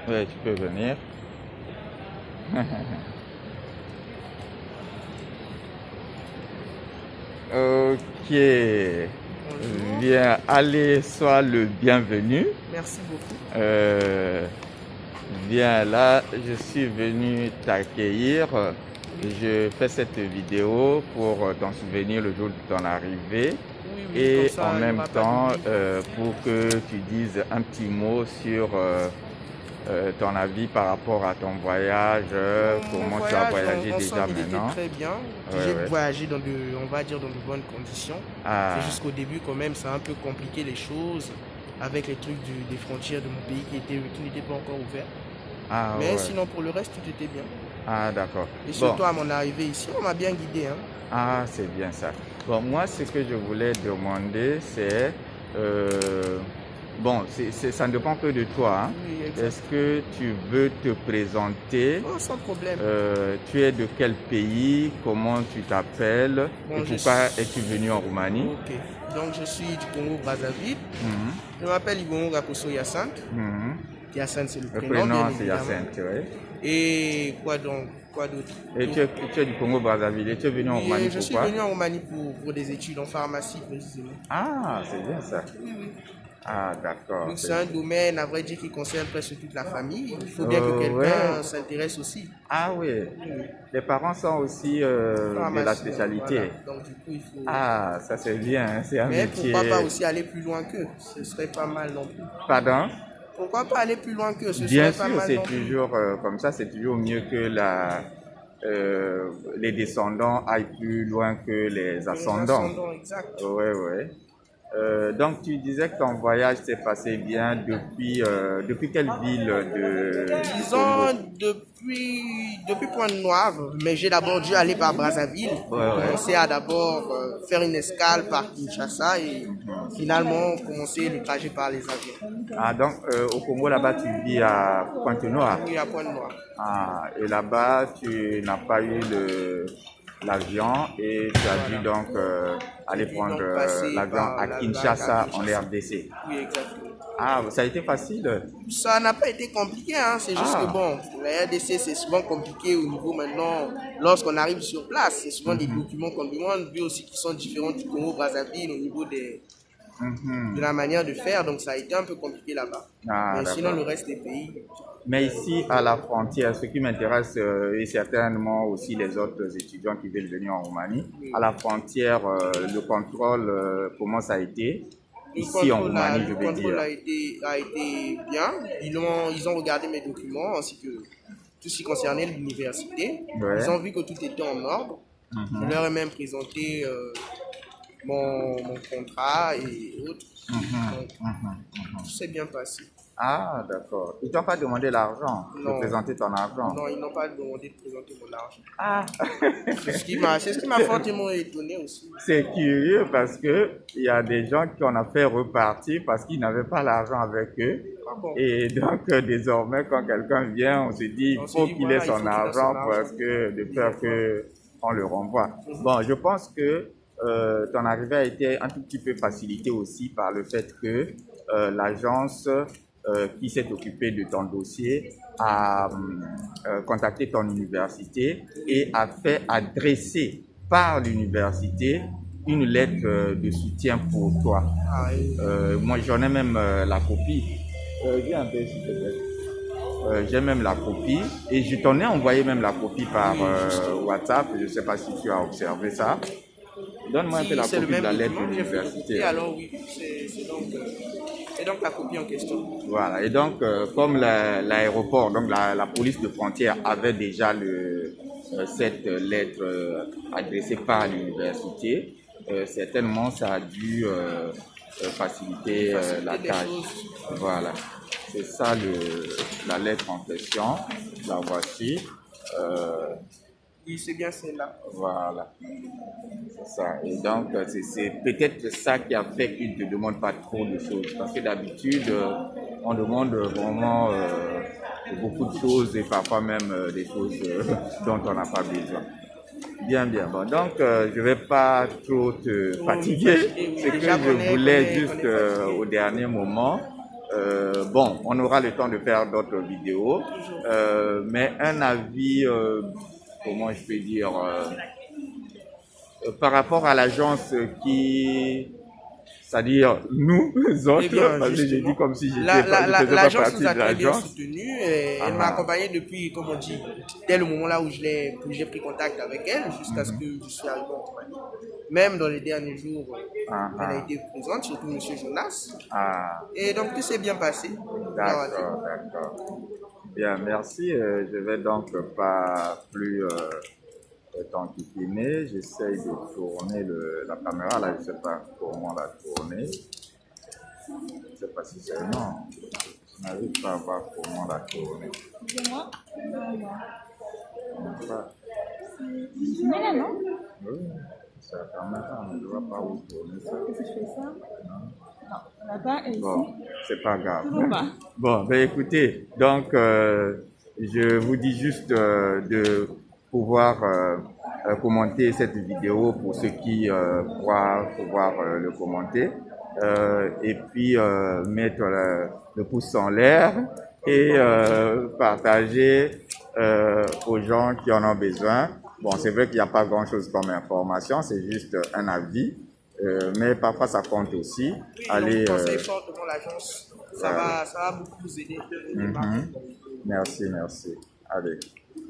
Oui, tu peux venir. Ok. Bonjour. Bien, allez, sois le bienvenu. Merci beaucoup. Bien, là, je suis venu t'accueillir. Je fais cette vidéo pour t'en souvenir le jour de ton arrivée Oui, oui, comme et en ça, il n'y même aura pas temps d'oubli. pour que tu dises un petit mot sur ton avis par rapport à ton voyage, Mon comment tu as voyage, voyagé en déjà somme, il était maintenant. très bien. Ouais, J'ai ouais. voyagé on va dire, dans de bonnes conditions. C'est Ah, juste qu'au début, quand même, ça a un peu compliqué les choses avec les trucs des frontières de mon pays qui n'étaient pas encore ouverts. ah Mais ouais. sinon, pour le reste, tout était bien. Ah, d'accord. Et Bon, surtout, à mon arrivée ici, on m'a bien guidé, hein. ah, c'est bien ça. Bon, moi, ce que je voulais demander, c'est... euh, bon, ça ne dépend que de toi, hein. Oui, exact. Est-ce que tu veux te présenter? Oh, sans problème. Tu es de quel pays? Comment tu t'appelles? Et Bon, je pourquoi es-tu suis... venu en Roumanie? Ok. Donc, je suis du Congo-Brazzaville. Mhm, Je m'appelle Ibongo Gakoso Yassante. mhm. Yassane, c'est le Le prénom, bien prénom, c'est évidemment. Hyacinthe, oui. Et quoi donc? Quoi d'autre? Et tu es du Congo-Brazzaville et tu es venu en Oui, Roumanie je suis pourquoi? venu en Roumanie pour des études en pharmacie, précisément. Ah, c'est bien ça. Ah, d'accord. Donc, c'est un domaine, à vrai dire, qui concerne presque toute la famille. Il faut bien que Ouais. quelqu'un s'intéresse aussi. Ah oui, les parents sont aussi de la Pharmacien, voilà. spécialité. Donc, du coup, il faut. Ah, ça c'est bien, hein, c'est un Mais pourquoi pas métier. aussi aller plus loin qu'eux? Ce serait pas mal non plus. Pardon? Pourquoi pas aller plus loin qu'eux? Ce Bien serait pas sûr, mal c'est non plus. toujours comme ça, c'est toujours mieux que les descendants aillent plus loin que les Que les ascendants. ascendants exacts. Oui, oui. Donc tu disais que ton voyage s'est passé bien depuis quelle ville du Congo? Disons depuis Pointe-Noire, mais j'ai d'abord dû aller par Brazzaville Ouais, pour ouais. commencer à d'abord faire une escale par Kinshasa et finalement commencer le trajet par les avions. Ah, donc au Congo là-bas, tu vis à Pointe-Noire. Oui, à Pointe-Noire. Ah, et là-bas, tu n'as pas eu l'avion et tu as dû donc aller J'ai dû prendre donc passer l'avion par à la vague à Kinshasa en Kinshasa. RDC. Oui, exactement. Ah, ça a été facile? Ça n'a pas été compliqué, hein. C'est juste que Ah, bon, la RDC c'est souvent compliqué au niveau maintenant, lorsqu'on arrive sur place, c'est souvent des documents qu'on demande, vu aussi qui sont différents du Congo-Brazzaville au niveau de mhm. la manière de faire, donc ça a été un peu compliqué là-bas. Ah, Mais sinon, d'accord. le reste des pays, Mais ici, à la frontière, ce qui m'intéresse, et certainement aussi les autres étudiants qui veulent venir en Roumanie, à la frontière, le contrôle, comment ça a été? Ici en Roumanie, je le veux contrôle dire. a été bien. Ils ont regardé mes documents ainsi que tout ce qui concernait l'université. Ils Ouais. ont vu que tout était en ordre. Je leur ai même présenté mon contrat et autres. Donc, tout s'est bien passé. Ah, d'accord. Ils t'ont pas demandé l'argent, de Non, présenter ton argent. non, ils n'ont pas demandé de présenter mon argent. Ah, C'est ce qui m'a fortement étonné aussi. c'est curieux parce que il y a des gens qu'on a fait repartir parce qu'ils n'avaient pas l'argent avec eux. Ah bon, Et donc, désormais, quand quelqu'un vient, on se dit, on il se faut dit qu'il ait voilà, il son faut qu'il ait son argent argent. parce que, de Oui, peur que on le renvoie. Bon, je pense que ton arrivée a été un tout petit peu facilitée aussi par le fait que l'agence qui s'est occupée de ton dossier a contacté ton université et a fait adresser par l'université une lettre de soutien pour toi. Ah, et Moi, j'en ai même la copie. Viens un peu, s'il te plaît. J'ai même la copie et je t'en ai envoyé même la copie par oui, justement. WhatsApp. Je ne sais pas si tu as observé ça. Donne-moi un peu Si la c'est le copie de même la lettre document de que j'ai l'université. photocopie, alors oui, c'est donc la copie en question. Voilà. Et donc, comme l'aéroport, donc la police de frontière avait déjà cette lettre adressée par l'université, certainement ça a dû faciliter la Faciliter les tâche. choses. Voilà. C'est ça la lettre en question. La voici. Euh, Oui, c'est bien celle-là. voilà. C'est ça. Et donc, c'est peut-être ça qui a fait qu'ils ne te demandent pas trop de choses. Parce que d'habitude, on demande vraiment beaucoup de choses et parfois même des choses dont on n'a pas besoin. Bien, bien. Bon, donc, je ne vais pas trop te Pour nous fatiguer. fatiguer, oui. Ce que Déjà je qu'on est voulais fatigué. juste au dernier moment, bon, on aura le temps de faire d'autres vidéos, mais un avis, comment je peux dire, par rapport à l'agence qui, c'est-à-dire nous autres, Eh bien, parce que j'ai dit comme si je faisais pas l'agence partie nous a de très bien l'agence. soutenus. Elle m'a accompagné depuis, comme on dit, dès le moment là où j'ai pris contact avec elle, jusqu'à ce que je suis arrivé en Compagnie. Même dans les derniers jours, elle a été présente, surtout M. Jonas. Et donc tout s'est bien passé. D'accord, d'accord. Bien, merci. Je vais donc pas plus t'enquiquiner. J'essaye de tourner la caméra. Là, je ne sais pas comment la tourner. Je ne sais pas si c'est non. Je n'arrive pas à voir comment la tourner. Excusez-moi. Pas... Je mets là, non? Oui, c'est la caméra. Je ne vois pas où tourner ça. Qu'est-ce que je fais ça? Non. Non, on n'a pas ici. Bon, c'est pas grave. Toujours pas. Bon, ben écoutez, donc je vous dis juste de pouvoir commenter cette vidéo pour ceux qui croient pouvoir le commenter et puis mettre le pouce en l'air et partager aux gens qui en ont besoin. Bon, c'est vrai qu'il n'y a pas grand-chose comme information, c'est juste un avis. Mais parfois ça compte aussi. Oui, Allez, donc, conseille fortement l'agence. Ça va beaucoup vous aider. Merci, merci. Allez.